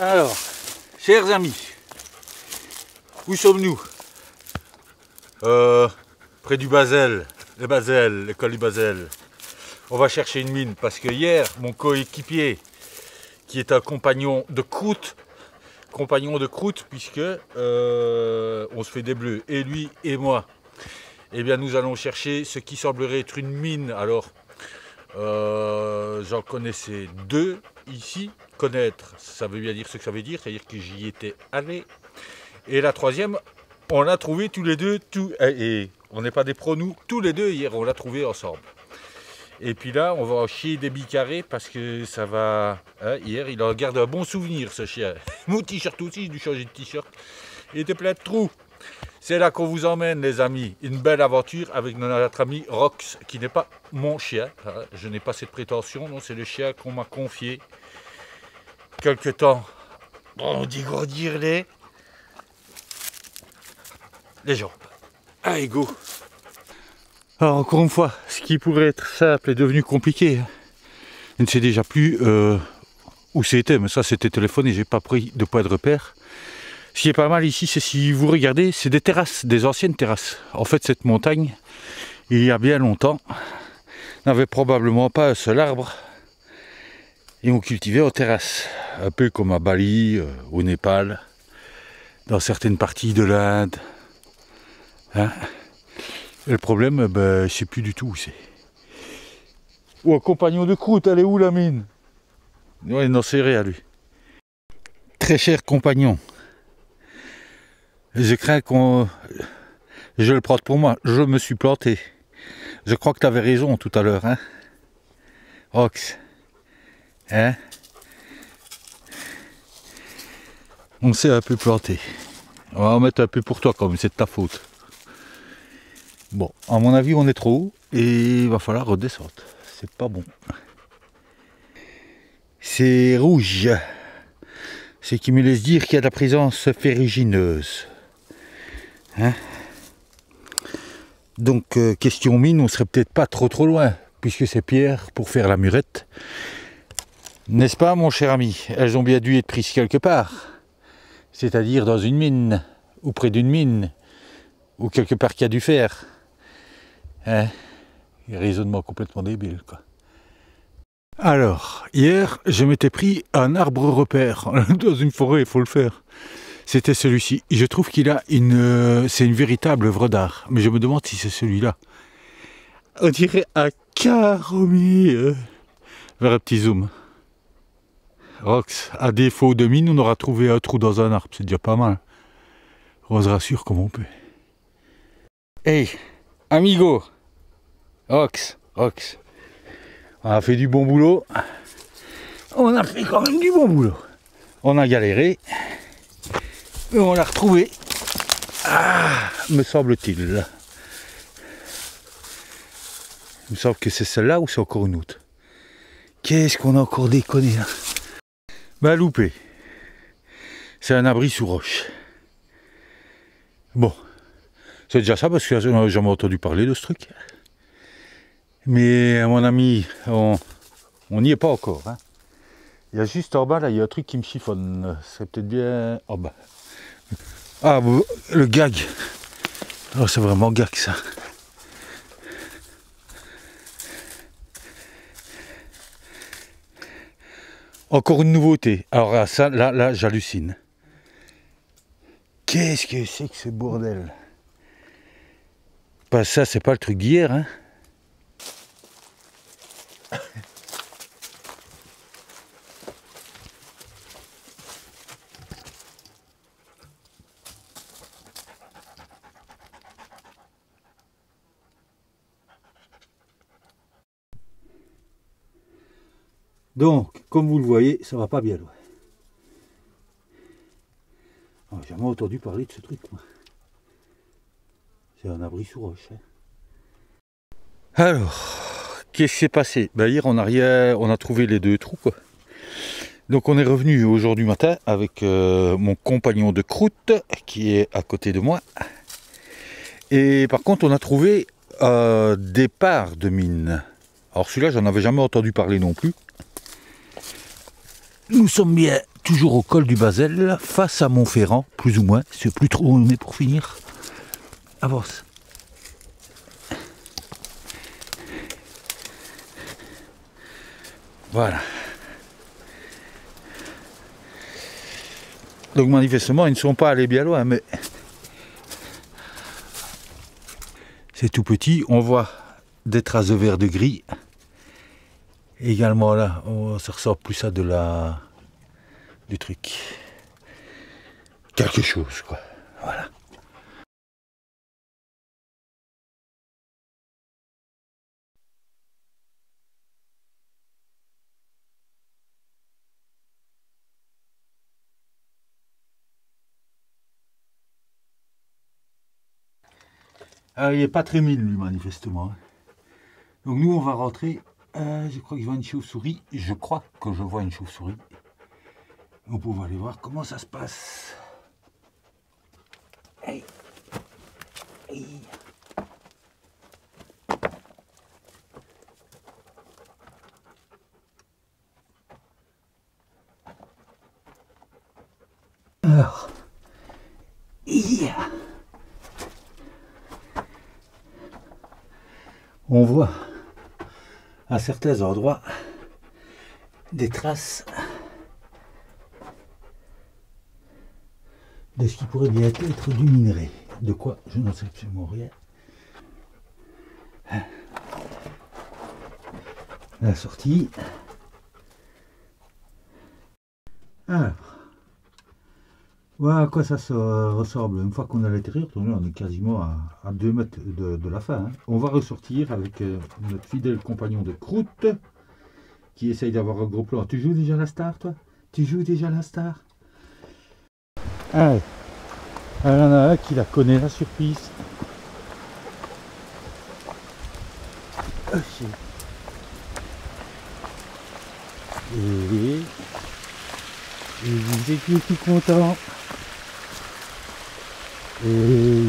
Alors, chers amis, où sommes-nous? Près du Basel, l'école du Basel. On va chercher une mine parce que hier, mon coéquipier, qui est un compagnon de croûte, puisque on se fait des bleus, et lui et moi, eh bien nous allons chercher ce qui semblerait être une mine. Alors, j'en connaissais deux ici. Connaître, ça veut bien dire ce que ça veut dire, c'est-à-dire que j'y étais allé. Et la troisième, on l'a trouvé tous les deux, et on n'est pas des pros nous, tous les deux hier, on l'a trouvé ensemble. Et puis là, on va en chier des bicarrés parce que ça va... Hein, hier, il en garde un bon souvenir, ce chien. Mon t-shirt aussi, j'ai dû changer de t-shirt. Il était plein de trous. C'est là qu'on vous emmène, les amis. Une belle aventure avec notre ami Rox, qui n'est pas mon chien. Hein, je n'ai pas cette prétention, non, c'est le chien qu'on m'a confié. Quelque temps, on dit grandir les jambes. Allez, go. Alors encore une fois, ce qui pourrait être simple est devenu compliqué. Je ne sais déjà plus où c'était, mais ça c'était téléphoné, j'ai pas pris de point de repère. Ce qui est pas mal ici, c'est si vous regardez, c'est des terrasses, des anciennes terrasses. En fait, cette montagne, il y a bien longtemps, n'avait probablement pas un seul arbre. Et on cultivait en terrasse, un peu comme à Bali, au Népal, dans certaines parties de l'Inde. Hein? Et le problème, ben, je sais plus du tout où c'est. Oh, un compagnon de croûte, elle est où la mine? Ouais, il n'en sait rien, lui. Très cher compagnon, je crains qu'on... Je le prends pour moi, je me suis planté. Je crois que tu avais raison tout à l'heure, hein, Rox. Hein? On s'est un peu planté. On va en mettre un peu pour toi quand même, c'est de ta faute. Bon, à mon avis, on est trop haut et il va falloir redescendre. C'est pas bon. C'est rouge. Ce qui me laisse dire qu'il y a de la présence ferrugineuse. Hein? Donc, question mine, on serait peut-être pas trop loin, puisque c'est pierre pour faire la murette. N'est-ce pas, mon cher ami? Elles ont bien dû être prises quelque part. C'est-à-dire dans une mine, ou près d'une mine, ou quelque part qu'il y a du fer. Hein? Raisonnement complètement débile, quoi. Alors, hier, je m'étais pris un arbre repère. Dans une forêt, il faut le faire. C'était celui-ci. Je trouve qu'il a c'est une véritable œuvre d'art. Mais je me demande si c'est celui-là. On dirait un caromie. Vers un petit zoom. Rox, à défaut de mine, on aura trouvé un trou dans un arbre. C'est déjà pas mal. On se rassure comme on peut. Hey, amigo. Rox. On a fait du bon boulot. On a fait quand même du bon boulot. On a galéré. Mais on l'a retrouvé. Ah, me semble-t-il. Il me semble que c'est celle-là ou c'est encore une autre. Qu'est-ce qu'on a encore déconné là? Bah loupé. C'est un abri sous roche. Bon. C'est déjà ça parce que on n'a jamais entendu parler de ce truc. Mais à mon ami, on n'y est pas encore. Hein. Il y a juste en bas là, il y a un truc qui me chiffonne. C'est peut-être bien en bas. Ah, le gag. Oh, c'est vraiment gag ça. Encore une nouveauté. Alors ça, là, j'hallucine. Qu'est-ce que c'est que ce bordel? Bah ça, c'est pas le truc d'hier, hein. Donc, comme vous le voyez, ça va pas bien loin. Oh, j'ai jamais entendu parler de ce truc, moi. C'est un abri sous roche. Hein. Alors, qu'est-ce qui s'est passé? Ben, hier, on a trouvé les deux trous, quoi. Donc, on est revenu aujourd'hui matin avec mon compagnon de croûte qui est à côté de moi. Et par contre, on a trouvé un départ de mine. Alors, celui-là, j'en avais jamais entendu parler non plus. Nous sommes bien toujours au col du Basel, face à Montferrand, plus ou moins. Je ne sais plus trop où on est pour finir. Avance. Voilà. Donc manifestement, ils ne sont pas allés bien loin, mais c'est tout petit. On voit des traces de vert de gris. Également là, ça ressemble plus à du truc. Quelque chose, quoi. Voilà. Il n'est pas très mine, lui, manifestement. Donc nous, on va rentrer. Je crois que je vois une chauve-souris. Je crois que je vois une chauve-souris. On peut aller voir comment ça se passe. Hey. Hey. Alors, on voit à certains endroits des traces de ce qui pourrait bien être du minerai. De quoi, je n'en sais absolument rien. La sortie. Alors, voilà à quoi ça ressemble. Une fois qu'on est à l'intérieur, on est quasiment à 2 mètres de la fin. Hein. On va ressortir avec notre fidèle compagnon de croûte qui essaye d'avoir un gros plan. Tu joues déjà la star, toi? Tu joues déjà la star? Ah, il y en a un qui la connaît, la surprise. Okay. Et vous êtes tout content. Et